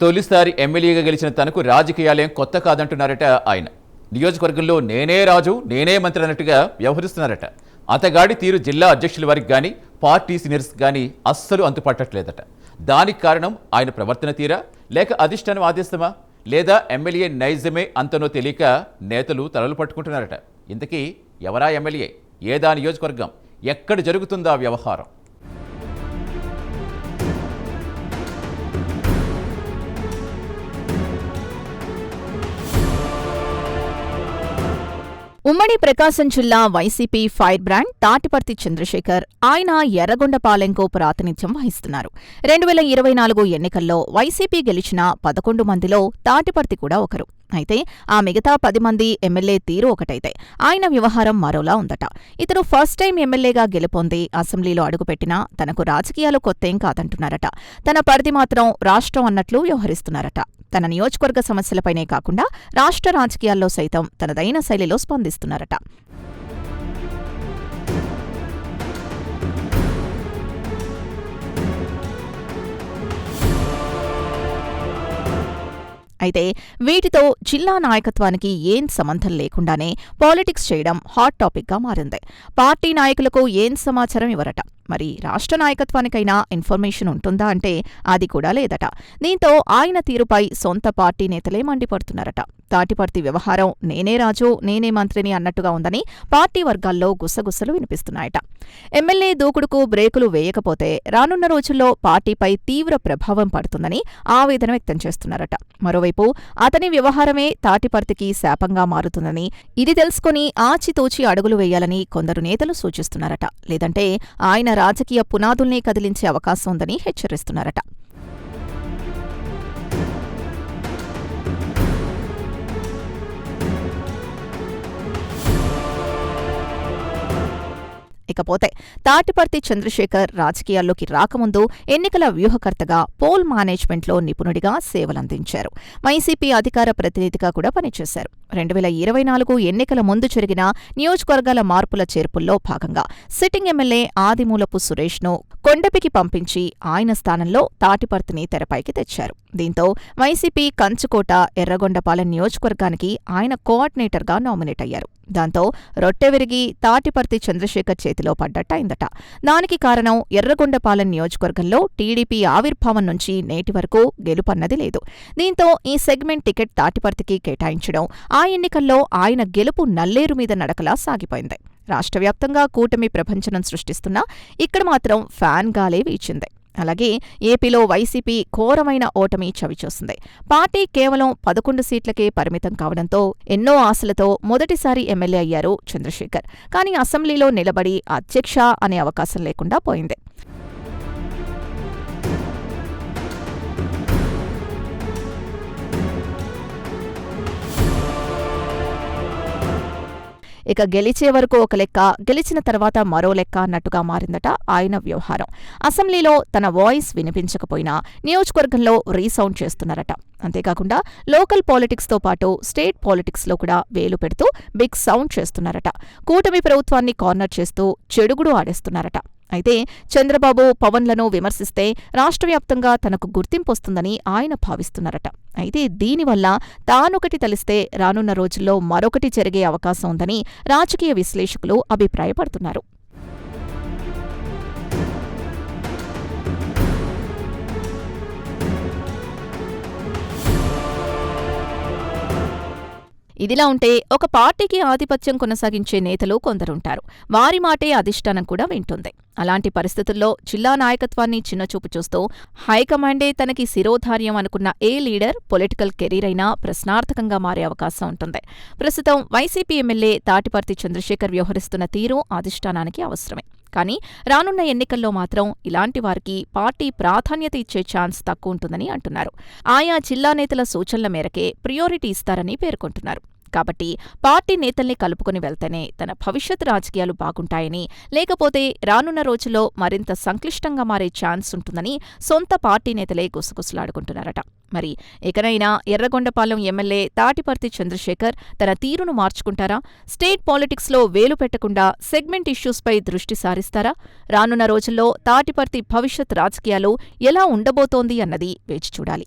తొలిసారి ఎమ్మెల్యేగా గెలిచిన తనకు రాజకీయాలేం కొత్త కాదంటున్నారట ఆయన. నియోజకవర్గంలో నేనే రాజు నేనే మంత్రి అన్నట్టుగా వ్యవహరిస్తున్నారట. అతగాడి తీరు జిల్లా అధ్యక్షుల వారికి కానీ పార్టీ సీనియర్స్ కానీ అస్సలు అంతుపట్టట్లేదట. దానికి కారణం ఆయన ప్రవర్తన తీరా, లేక అధిష్టానం ఆదేశమా, లేదా ఎమ్మెల్యే నైజమే అంతనో తెలియక నేతలు తలలు పట్టుకుంటున్నారట. ఇంతకీ ఎవరా ఎమ్మెల్యే, ఏదా నియోజకవర్గం, ఎక్కడ జరుగుతుందా వ్యవహారం? ఉమ్మడి ప్రకాశం జిల్లా వైసీపీ ఫైర్ బ్రాండ్ తాటిపర్తి చంద్రశేఖర్. ఆయన ఎర్రగొండపాలెంకు ప్రాతినిధ్యం వహిస్తున్నారు. 2024 ఎన్నికల్లో వైసీపీ గెలిచిన 11 మందిలో తాటిపర్తి కూడా ఒకరు. అయితే ఆ మిగతా 10 మంది ఎమ్మెల్యే తీరు ఒకటైతే ఆయన వ్యవహారం మరోలా ఉందట. ఇతను ఫస్ట్ టైం ఎమ్మెల్యేగా గెలుపొంది అసెంబ్లీలో అడుగుపెట్టినా తనకు రాజకీయాలు కొత్తేం కాదంటున్నారట. తన పరిధి మాత్రం రాష్ట్రం అన్నట్లు వ్యవహరిస్తున్నారట. తన నియోజకవర్గ సమస్యలపైనే కాకుండా రాష్ట్ర రాజకీయాల్లో సైతం తనదైన శైలిలో స్పందిస్తున్నారట. అయితే వీటితో జిల్లా నాయకత్వానికి ఏం సంబంధం లేకుండానే పాలిటిక్స్ చేయడం హాట్ టాపిక్గా మారింది. పార్టీ నాయకులకు ఏం సమాచారం ఇవ్వరట. మరి రాష్ట్ర నాయకత్వానికైనా ఇన్ఫర్మేషన్ ఉంటుందా అంటే అది కూడా లేదట. దీంతో ఆయన తీరుపై సొంత పార్టీ నేతలే మండిపడుతున్నారట. తాటిపర్తి వ్యవహారం నేనే రాజు నేనే మంత్రిని అన్నట్టుగా ఉందని పార్టీ వర్గాల్లో గుసగుసలు వినిపిస్తున్నాయట. ఎమ్మెల్యే దూకుడుకు బ్రేకులు వేయకపోతే రానున్న రోజుల్లో పార్టీపై తీవ్ర ప్రభావం పడుతుందని ఆవేదన వ్యక్తం చేస్తున్నారట. మరోవైపు అతని వ్యవహారమే తాటిపర్తికి శాపంగా మారుతుందని, ఇది తెలుసుకుని ఆచితూచి అడుగులు వేయాలని కొందరు నేతలు సూచిస్తున్నారట. లేదంటే ఆయన రాజకీయ పునాదుల్నే కదిలించే అవకాశం ఉందని హెచ్చరిస్తున్నారట. ఇకపోతే తాటిపర్తి చంద్రశేఖర్ రాజకీయాల్లోకి రాకముందు ఎన్నికల వ్యూహకర్తగా పోల్ మేనేజ్మెంట్లో నిపుణుడిగా సేవలందించారు. వైసీపీ అధికార ప్రతినిధిగా కూడా పనిచేశారు. 2024 ఎన్నికల ముందు జరిగిన నియోజకవర్గాల మార్పుల చేర్పుల్లో భాగంగా సిట్టింగ్ ఎమ్మెల్యే ఆదిమూలపు సురేష్ను కొండపికి పంపించి ఆయన స్థానంలో తాటిపర్తిని తెరపైకి తెచ్చారు. దీంతో వైసీపీ కంచుకోట ఎర్రగొండపాలెం నియోజకవర్గానికి ఆయన కోఆర్డినేటర్గా నామినేట్ అయ్యారు. దాంతో రొట్టె విరిగి తాటిపర్తి చంద్రశేఖర్ చేతిలో పడ్డట్టయిందట. దానికి కారణం ఎర్రగొండపాలెం నియోజకవర్గంలో టీడీపీ ఆవిర్భావం నుంచి నేటి వరకు గెలుపన్నది లేదు. దీంతో ఈ సెగ్మెంట్ టికెట్ తాటిపర్తికి కేటాయించడం, ఆ ఎన్నికల్లో ఆయన గెలుపు నల్లేరు మీద నడకలా సాగిపోయింది. రాష్ట్ర వ్యాప్తంగా కూటమి ప్రభంజనం సృష్టిస్తున్నా ఇక్కడ మాత్రం ఫ్యాన్ గాలే వీచింది. అలాగే ఏపీలో వైసీపీ ఘోరమైన ఓటమి చవిచూసింది. పార్టీ కేవలం 11 సీట్లకే పరిమితం కావడంతో ఎన్నో ఆశలతో మొదటిసారి ఎమ్మెల్యే అయ్యారు చంద్రశేఖర్. కానీ అసెంబ్లీలో నిలబడి అధ్యక్ష అనే అవకాశం లేకుండా పోయింది. ఇక గెలిచే వరకు ఒక లెక్క, గెలిచిన తర్వాత మరో లెక్క అన్నట్టుగా మారిందట ఆయన వ్యవహారం. అసెంబ్లీలో తన వాయిస్ వినిపించకపోయినా నియోజకవర్గంలో రీసౌండ్ చేస్తున్నారట. అంతేకాకుండా లోకల్ పాలిటిక్స్తో పాటు స్టేట్ పాలిటిక్స్లో కూడా వేలు పెడుతూ బిగ్ సౌండ్ చేస్తున్నారట. కూటమి ప్రభుత్వాన్ని కార్నర్ చేస్తూ చెడుగుడు ఆడేస్తున్నారట. అయితే చంద్రబాబు, పవన్లను విమర్శిస్తే రాష్ట్ర వ్యాప్తంగా తనకు గుర్తింపొస్తుందని ఆయన భావిస్తున్నారట. అయితే దీనివల్ల తానొకటి తలిస్తే రానున్న రోజుల్లో మరొకటి జరిగే అవకాశం ఉందని రాజకీయ విశ్లేషకులు అభిప్రాయపడుతున్నారు. ఇదిలా ఉంటే ఒక పార్టీకి ఆధిపత్యం కొనసాగించే నేతలు కొందరుంటారు. వారి మాటే అధిష్టానం కూడా వింటుంది. అలాంటి పరిస్థితుల్లో జిల్లా నాయకత్వాన్ని చిన్నచూపు చూస్తూ హైకమాండే తనకి శిరోధార్యం అనుకున్న ఏ లీడర్ పొలిటికల్ కెరీర్ అయినా ప్రశ్నార్థకంగా మారే అవకాశం ఉంటుంది. ప్రస్తుతం వైసీపీ ఎమ్మెల్యే తాటిపర్తి చంద్రశేఖర్ వ్యవహరిస్తున్న తీరు అధిష్టానానికి అవసరమే. కానీ రానున్న ఎన్నికల్లో మాత్రం ఇలాంటి వారికి పార్టీ ప్రాధాన్యత ఇచ్చే ఛాన్స్ తక్కువ ఉంటుందని అంటున్నారు. ఆయా జిల్లా నేతల సూచనల మేరకే ప్రియారిటీ ఇస్తారని పేర్కొంటున్నారు. కాబట్టి పార్టీ నేతల్ని కలుపుకుని వెళ్తేనే తన భవిష్యత్ రాజకీయాలు బాగుంటాయని, లేకపోతే రానున్న రోజుల్లో మరింత సంక్లిష్టంగా మారే ఛాన్స్ ఉంటుందని సొంత పార్టీ నేతలే గుసగుసలాడుకుంటున్నారట. మరి ఇకనైనా ఎర్రగొండపాలెం ఎమ్మెల్యే తాటిపర్తి చంద్రశేఖర్ తన తీరును మార్చుకుంటారా? స్టేట్ పాలిటిక్స్లో వేలు పెట్టకుండా సెగ్మెంట్ ఇష్యూస్పై దృష్టి సారిస్తారా? రానున్న రోజుల్లో తాటిపర్తి భవిష్యత్ రాజకీయాలు ఎలా ఉండబోతోంది అన్నది వేచి చూడాలి.